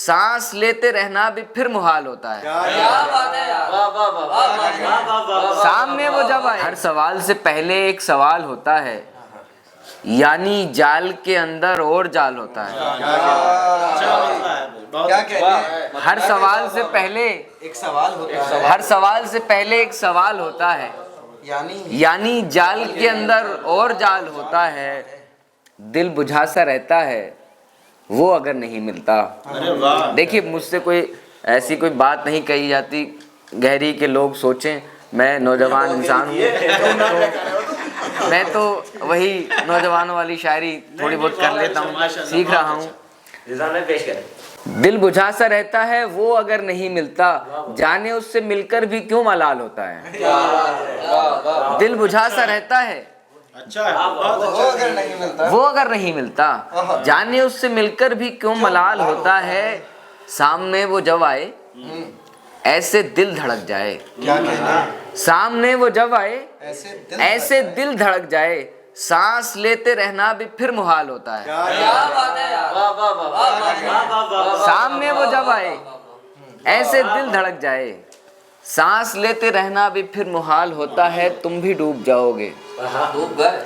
सांस लेते रहना भी फिर मुहाल होता है। सामने वो जब आए, हर सवाल से पहले एक सवाल होता है, यानी जाल के अंदर और जाल होता है। हर सवाल से पहले एक सवाल होता है, हर सवाल से पहले एक सवाल होता है, यानी जाल के अंदर और जाल होता है। दिल बुझा सा रहता है वो अगर नहीं मिलता। देखिए, मुझसे कोई ऐसी कोई बात नहीं कही जाती गहरी के लोग सोचें मैं नौजवान इंसान हूँ, तो मैं तो वही नौजवानों वाली शायरी थोड़ी बहुत कर लेता हूँ, सीख रहा हूँ। दिल बुझा सा रहता है वो अगर नहीं मिलता, जाने उससे मिलकर भी क्यों मलाल होता है। दिल बुझा सा रहता है वो अगर नहीं मिलता, जाने उससे मिलकर भी क्यों मलाल होता है। सामने वो जब आए ऐसे दिल धड़क जाए, सामने वो जब आए ऐसे दिल धड़क जाए। सांस लेते रहना भी फिर मुहाल होता है। सामने वो जब आए ऐसे दिल धड़क जाए, सांस लेते रहना भी फिर मुहाल होता है। तुम भी डूब जाओगे, डूब गए,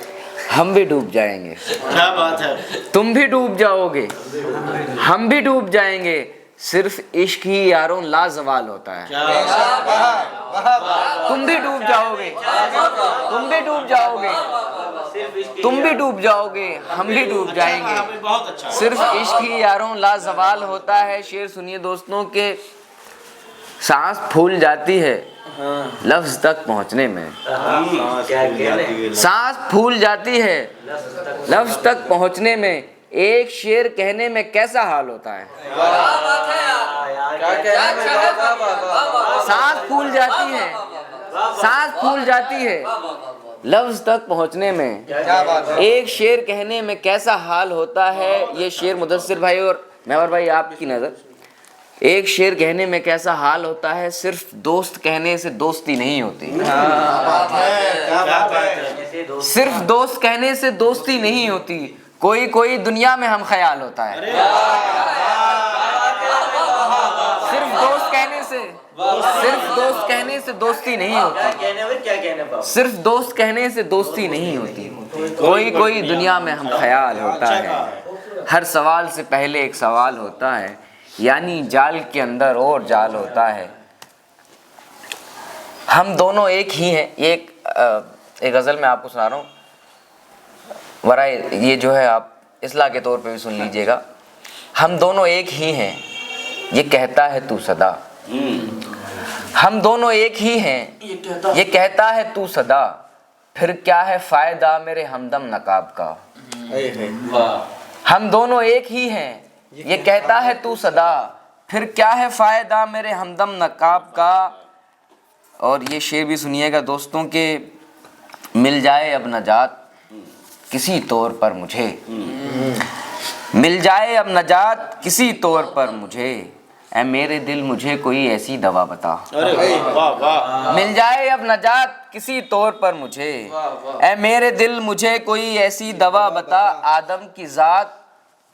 हम भी डूब जाएंगे। क्या बात है। तुम भी डूब जाओगे, हम भी डूब जाएंगे। सिर्फ इश्क ही यारों लाजवाल होता है। तुम भी डूब जाओगे, तुम भी डूब जाओगे, तुम भी डूब जाओगे, हम भी डूब जाएंगे। सिर्फ इश्क ही यारों लाजवाल होता है। शेर सुनिए दोस्तों के सांस फूल जाती है लफ्ज तक पहुंचने में, सांस फूल जाती है लफ्ज तक पहुंचने में। एक शेर कहने में कैसा हाल होता है। सांस फूल जाती है, सांस फूल जाती है लफ्ज तक पहुंचने में। एक शेर कहने में कैसा हाल होता है। ये शेर मुदस्सिर भाई और मेवर भाई आपकी नजर, एक शेर कहने में कैसा हाल होता है। सिर्फ दोस्त कहने से दोस्ती नहीं होती। सिर्फ दोस्त कहने से दोस्ती नहीं होती, कोई कोई दुनिया में हम ख्याल होता है। सिर्फ दोस्त कहने से, सिर्फ दोस्त कहने से दोस्ती नहीं होती, सिर्फ दोस्त कहने से दोस्ती नहीं होती, कोई कोई दुनिया में हम ख्याल होता है। हर सवाल से पहले एक सवाल होता है, यानी जाल के अंदर और जाल होता है। हम दोनों एक ही हैं। ये एक गज़ल मैं आपको सुना रहा हूँ, वरा ये जो है आप इस्लाह के तौर पे भी सुन लीजिएगा। हम दोनों एक ही हैं, ये कहता है तू सदा। हम दोनों एक ही हैं, ये कहता है तू सदा। फिर क्या है फ़ायदा मेरे हमदम नकाब का। हम दोनों एक ही हैं, ये कहता है तू सदा। फिर क्या है फ़ायदा मेरे हमदम नकाब का। और ये शेर भी सुनिएगा दोस्तों के, मिल जाए अब नजात किसी तौर पर मुझे, मिल जाए अब नजात किसी तौर पर मुझे। ऐ मेरे दिल मुझे कोई ऐसी दवा बता। मिल जाए अब नजात किसी तौर पर मुझे, ऐ मेरे दिल मुझे कोई ऐसी दवा बता। आदम की ज़ात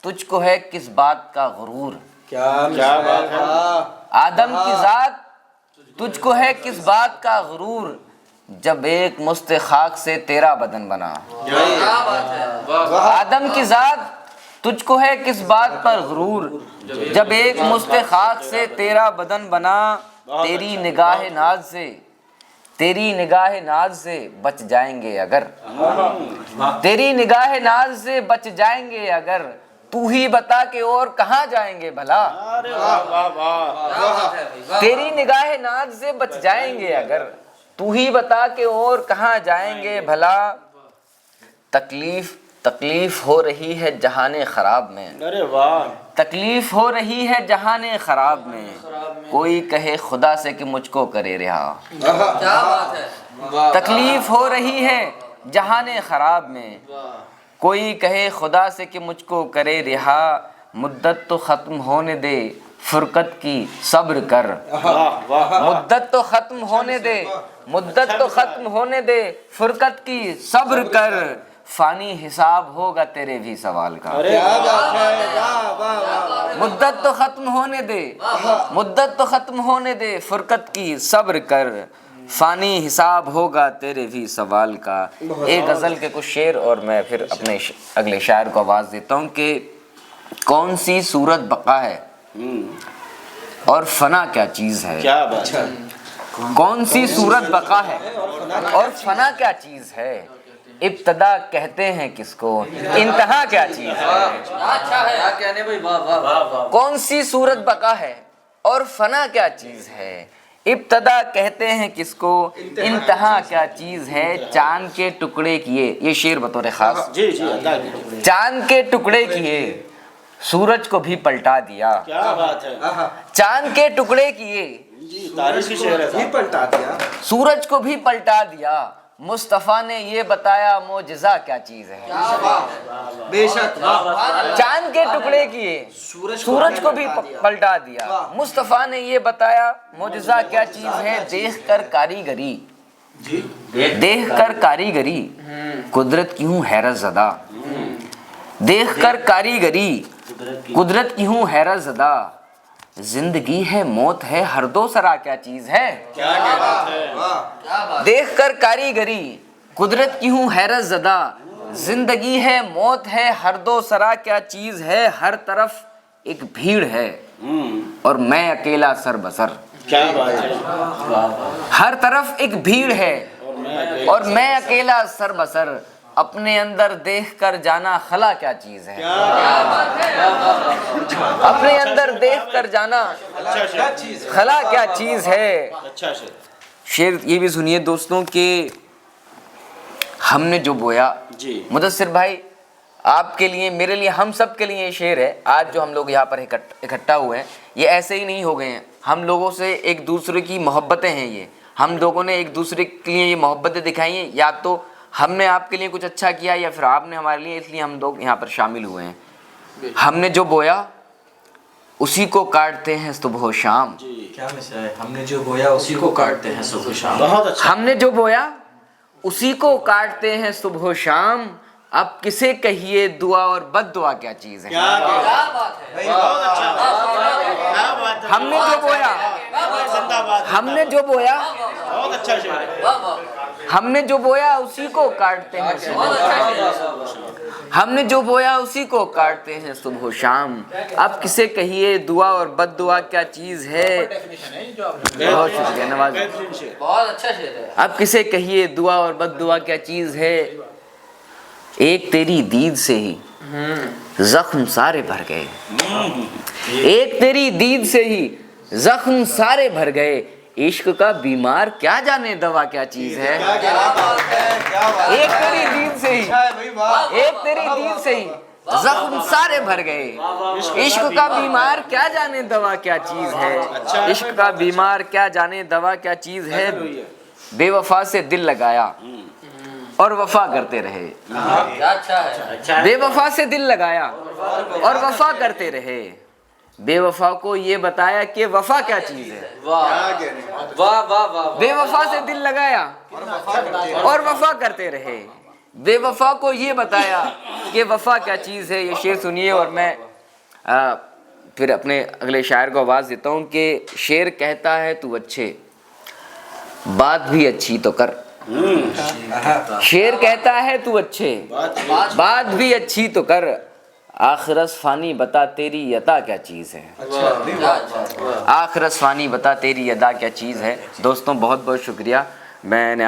तुझको है किस बात का गुरूर। क्या बात है। आदम की ज़ात तुझको है किस बात का गुरूर, जब एक मुश्त खाक से तेरा बदन बना। आदम की ज़ात तुझको है किस बात पर गुरूर, जब एक मुश्त खाक से तेरा बदन बना। तेरी निगाह नाज से, तेरी निगाह नाज से बच जाएंगे अगर, तेरी निगाह नाज से बच जाएंगे अगर। तू ही बता के और कहाँ जाएंगे भला। तेरी निगाह नाज से बच जाएंगे अगर, तू ही बता के और कहाँ जाएंगे भला। तकलीफ तकलीफ हो रही है जहाने खराब में। अरे वाह। तकलीफ हो रही है जहाने खराब में, कोई कहे खुदा से कि मुझको करे रिहा। क्या बात है। तकलीफ हो रही है जहाने खराब में, कोई कहे खुदा से कि मुझको करे रिहा। मुद्दत तो ख़त्म होने दे फुरकत की सब्र कर। मुद्दत तो ख़त्म होने दे, मुद्दत तो ख़त्म होने दे फुरकत की सब्र कर। فانی حساب ہوگا تیرے بھی سوال کا۔ مدت تو ختم ہونے دے، مدت تو ختم ہونے دے، فرقت کی صبر کر، فانی حساب ہوگا تیرے بھی سوال کا۔ ایک غزل کے کچھ شعر اور میں پھر اپنے اگلے شاعر کو آواز دیتا ہوں کہ کون سی صورت بقا ہے اور فنا کیا چیز ہے، کون سی صورت بقا ہے اور فنا کیا چیز ہے، ابتدا کہتے ہیں کس کو، انتہا کیا چیز ہے۔ کون سی صورت بقا ہے اور فنا کیا چیز ہے، ابتدا کہتے ہیں کس کو، انتہا کیا چیز ہے۔ چاند کے ٹکڑے کیے، یہ شعر بطور خاص، چاند کے ٹکڑے کیے سورج کو بھی پلٹا دیا، چاند کے ٹکڑے کیے سورج کو بھی پلٹا دیا، مصطفیٰ نے یہ بتایا معجزہ کیا چیز ہے۔ چاند کے ٹکڑے کیے سورج کو بھی پلٹا دیا، مصطفیٰ نے یہ بتایا معجزہ کیا چیز ہے۔ دیکھ کر کاریگری، دیکھ کر کاریگری قدرت کیوں حیرت زدہ، دیکھ کر کاریگری قدرت کیوں حیرت زدہ، زندگی ہے موت ہے ہر دو سرا کیا چیز ہے۔ دیکھ کر کاریگری قدرت کیوں حیرت زدہ، زندگی ہے موت ہے ہر دو سرا کیا چیز ہے۔ ہر طرف ایک بھیڑ ہے اور میں اکیلا سر بسر، ہر طرف ایک بھیڑ ہے اور میں اکیلا سر بسر، اپنے اندر دیکھ کر جانا خلا کیا چیز ہے، اپنے اندر دیکھ کر جانا خلا کیا چیز ہے۔ شعر یہ بھی سنیے دوستوں کہ ہم نے جو بویا، مدثر بھائی آپ کے لیے، میرے لیے، ہم سب کے لیے یہ شعر ہے۔ آج جو ہم لوگ یہاں پر اکٹھا ہوئے ہیں یہ ایسے ہی نہیں ہو گئے ہیں، ہم لوگوں سے ایک دوسرے کی محبتیں ہیں، یہ ہم لوگوں نے ایک دوسرے کے لیے یہ محبتیں دکھائی ہیں، یا تو ہم نے آپ کے لیے کچھ اچھا کیا یا پھر آپ نے ہمارے لیے، اس لیے ہم لوگ یہاں پر شامل ہوئے ہیں۔ ہم نے جو بویا اسی کو کاٹتے ہیں صبح و شام، ہم نے جو بویا اسی کو کاٹتے ہیں صبح و شام، ہم نے جو بویا اسی کو کاٹتے ہیں صبح و شام، اب کسے کہیے دعا اور بد دعا کیا چیز ہے۔ ہم نے جو بویا، ہم نے جو بویا، ہم نے جو بویا اسی کو کاٹتے ہیں صبح و شام، ہم نے جو بویا اسی کو کاٹتے ہیں صبح و شام، اب کسے کہیے دعا اور بد دعا کیا چیز ہے۔ بہت شکریہ نواز، بہت اچھا شعر ہے۔ اب کسے کہیے دعا اور بد دعا کیا چیز ہے، ایک تیری دید سے ہی زخم سارے بھر گئے، ایک تیری دید سے ہی زخم سارے بھر گئے، عشق کا بیمار کیا جانے دوا کیا چیز ہے۔ ایک تیری دید سے ہی، ایک تیری دید سے ہی زخم سارے بھر گئے، عشق کا بیمار کیا جانے دوا کیا چیز ہے، عشق کا بیمار کیا جانے دوا کیا چیز ہے۔ بے وفا سے دل لگایا اور وفا کرتے رہے، بے وفا سے دل لگایا اور وفا کرتے رہے، بے وفا کو یہ بتایا کہ وفا کیا چیز ہے۔ بے وفا سے دل لگایا اور وفا کرتے رہے، بے وفا کو یہ بتایا کہ وفا کیا چیز ہے۔ یہ شعر سنیے اور میں پھر اپنے اگلے شاعر کو آواز دیتا ہوں کہ شعر کہتا ہے تو اچھے بات بھی اچھی تو کر، شعر کہتا ہے تو اچھے بات بھی اچھی تو کر، آخرت فانی بتا تیری عطا کیا چیز ہے، آخرت فانی بتا تیری عطا کیا چیز ہے۔ دوستوں بہت بہت شکریہ، میں نے